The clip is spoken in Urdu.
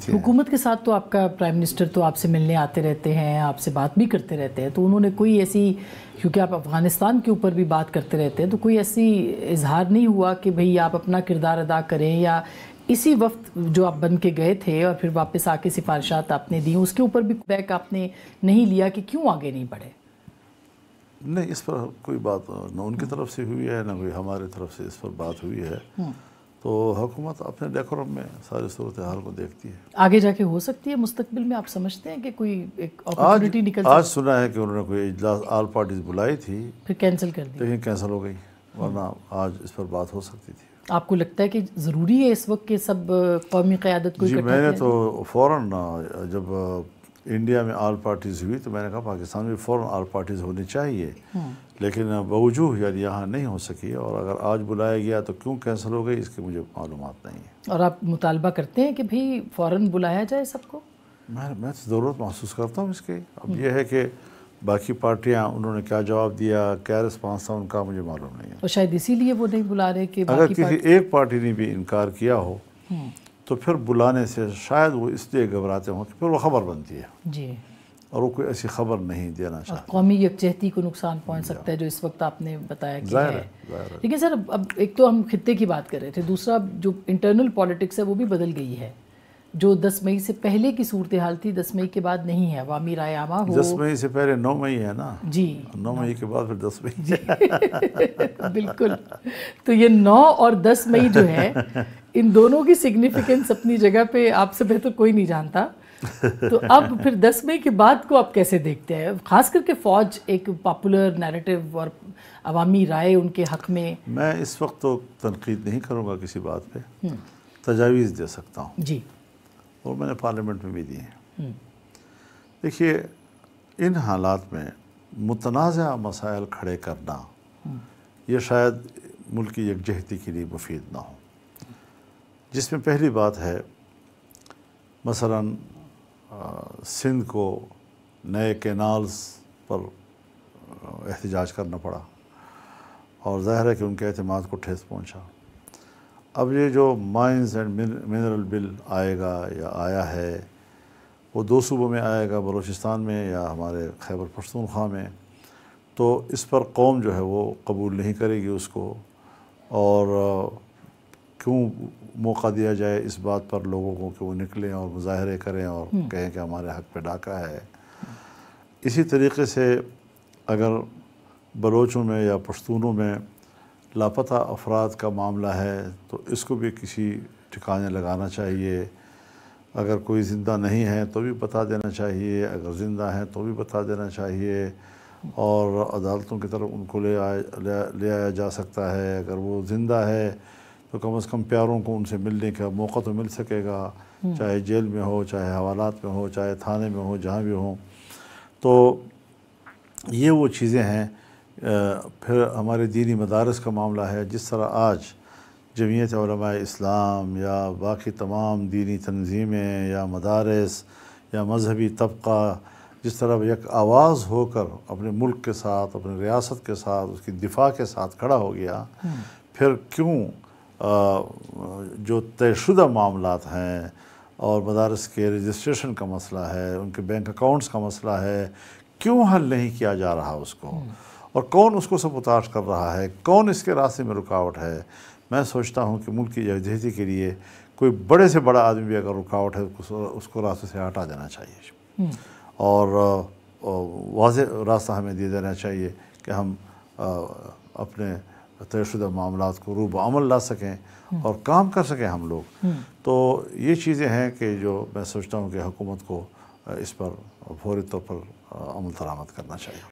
حکومت کے ساتھ تو آپ کا پرائم منسٹر تو آپ سے ملنے آتے رہتے ہیں، آپ سے بات بھی کرتے رہتے ہیں، تو انہوں نے کوئی ایسی، کیونکہ آپ افغانستان کے اوپر بھی بات کرتے رہتے ہیں، تو کوئی ایسی اظہار نہیں ہوا کہ بھئی آپ اپنا کردار ادا کریں، یا اسی وقت جو آپ بن کے گئے تھے اور پھر واپس آ کے سفارشات آپ نے دی، اس کے اوپر بھی بیک آپ نے نہیں لیا کہ کیوں آگے نہیں بڑھے؟ نہیں، اس پر کوئی بات نہ ان کی طرف سے ہوئی ہے، نہ کوئی ہمارے طرف سے اس پر بات ہوئی ہے۔ تو حکومت اپنے ڈیکورم میں ساری صورتحال کو دیکھتی ہے۔ آگے جا کے ہو سکتی ہے مستقبل میں، آپ سمجھتے ہیں کہ کوئی ایک اپرچونٹی نکل آج سنا ہے کہ انہوں نے کوئی اجلاس آل پارٹیز بلائی تھی، پھر کینسل کر دی؟ لیکن کینسل ہو گئی، ورنہ آج اس پر بات ہو سکتی تھی۔ آپ کو لگتا ہے کہ ضروری ہے اس وقت کہ سب قومی قیادت کو جی، اکٹھا میں نے کیا تو فوراً جب انڈیا میں آل پارٹیز ہوئی تو میں نے کہا پاکستان میں فوراً آل پارٹیز ہونی چاہیے، لیکن بوجوہ یعنی یہاں نہیں ہو سکی، اور اگر آج بلایا گیا تو کیوں کینسل ہو گئی اس کی مجھے معلومات نہیں ہے۔ اور آپ مطالبہ کرتے ہیں کہ بھئی فوراً بلایا جائے سب کو؟ میں ضرورت محسوس کرتا ہوں اس کی۔ اب یہ ہے کہ باقی پارٹیاں انہوں نے کیا جواب دیا، کیا رسپانس تھا ان کا، مجھے معلوم نہیں ہے۔ اور شاید اسی لیے وہ نہیں بلا رہے کہ اگر کسی ایک پارٹی نے بھی انکار کیا ہو تو پھر بلانے سے شاید وہ اس لیے گھبراتے ہوں کہ پھر وہ خبر بنتی ہے، جی، اور وہ کوئی ایسی خبر نہیں دینا اور چاہتے۔ قومی یکجہتی کو نقصان پہنچ سکتا ہے، جو اس وقت آپ نے بتایا کہ ظاہر ہے۔ ظاہر ہے۔ لیکن سر اب ایک تو ہم خطے کی بات کر رہے تھے، دوسرا جو انٹرنل پالیٹکس ہے وہ بھی بدل گئی ہے۔ جو 10 مئی سے پہلے کی صورتحال تھی 10 مئی کے بعد نہیں ہے، عوامی رائے عامہ ہو۔ 10 مئی سے پہلے 9 مئی ہے نا؟ جی، 9 مئی کے بعد پھر 10 مئی۔ جی بالکل۔ تو یہ 9 اور 10 مئی جو ہے، ان دونوں کی سگنیفیکنس اپنی جگہ پہ آپ سے بہتر کوئی نہیں جانتا۔ تو اب پھر 10 مئی کے بعد کو آپ کیسے دیکھتے ہیں، خاص کر کے فوج ایک پاپولر نیریٹو اور عوامی رائے ان کے حق میں؟ میں اس وقت تو تنقید نہیں کروں گا کسی بات پہ، تجاویز دے سکتا ہوں، جی، اور میں نے پارلیمنٹ میں بھی دی ہیں۔ دیکھیے، ان حالات میں متنازع مسائل کھڑے کرنا یہ شاید ملک کی یکجہتی کے لیے مفید نہ ہو، جس میں پہلی بات ہے مثلاً سندھ کو نئے کینالز پر احتجاج کرنا پڑا، اور ظاہر ہے کہ ان کے اعتماد کو ٹھیس پہنچا۔ اب یہ جو مائنز اینڈ منرل بل آئے گا یا آیا ہے، وہ 2 صوبوں میں آئے گا، بلوچستان میں یا ہمارے خیبر پختونخوا میں، تو اس پر قوم جو ہے وہ قبول نہیں کرے گی اس کو، اور کیوں موقع دیا جائے اس بات پر لوگوں کو کہ وہ نکلیں اور مظاہرے کریں اور کہیں کہ ہمارے حق پہ ڈاکہ ہے۔ اسی طریقے سے اگر بلوچوں میں یا پشتونوں میں لاپتہ افراد کا معاملہ ہے تو اس کو بھی کسی ٹھکانے لگانا چاہیے۔ اگر کوئی زندہ نہیں ہے تو بھی بتا دینا چاہیے، اگر زندہ ہیں تو بھی بتا دینا چاہیے، اور عدالتوں کی طرف ان کو لے آیا جا سکتا ہے۔ اگر وہ زندہ ہے تو کم از کم پیاروں کو ان سے ملنے کا موقع تو مل سکے گا، چاہے جیل میں ہو، چاہے حوالات میں ہو، چاہے تھانے میں ہو، جہاں بھی ہوں۔ تو یہ وہ چیزیں ہیں۔ پھر ہمارے دینی مدارس کا معاملہ ہے، جس طرح آج جمعیت علماء اسلام یا باقی تمام دینی تنظیمیں یا مدارس یا مذہبی طبقہ جس طرح یک آواز ہو کر اپنے ملک کے ساتھ، اپنے ریاست کے ساتھ، اس کی دفاع کے ساتھ کھڑا ہو گیا، پھر کیوں جو طے شدہ معاملات ہیں اور مدارس کے رجسٹریشن کا مسئلہ ہے، ان کے بینک اکاؤنٹس کا مسئلہ ہے، کیوں حل نہیں کیا جا رہا اس کو، اور کون اس کو سبوتاژ کر رہا ہے، کون اس کے راستے میں رکاوٹ ہے؟ میں سوچتا ہوں کہ ملک کی یکجہتی کے لیے کوئی بڑے سے بڑا آدمی بھی اگر رکاوٹ ہے اس کو راستے سے ہٹا دینا چاہیے، اور واضح راستہ ہمیں دے دینا چاہیے کہ ہم اپنے طے شدہ معاملات کو روح بعمل لا سکیں اور کام کر سکیں ہم لوگ۔ تو یہ چیزیں ہیں کہ جو میں سوچتا ہوں کہ حکومت کو اس پر فوری طور پر عمل درآمد کرنا چاہیے۔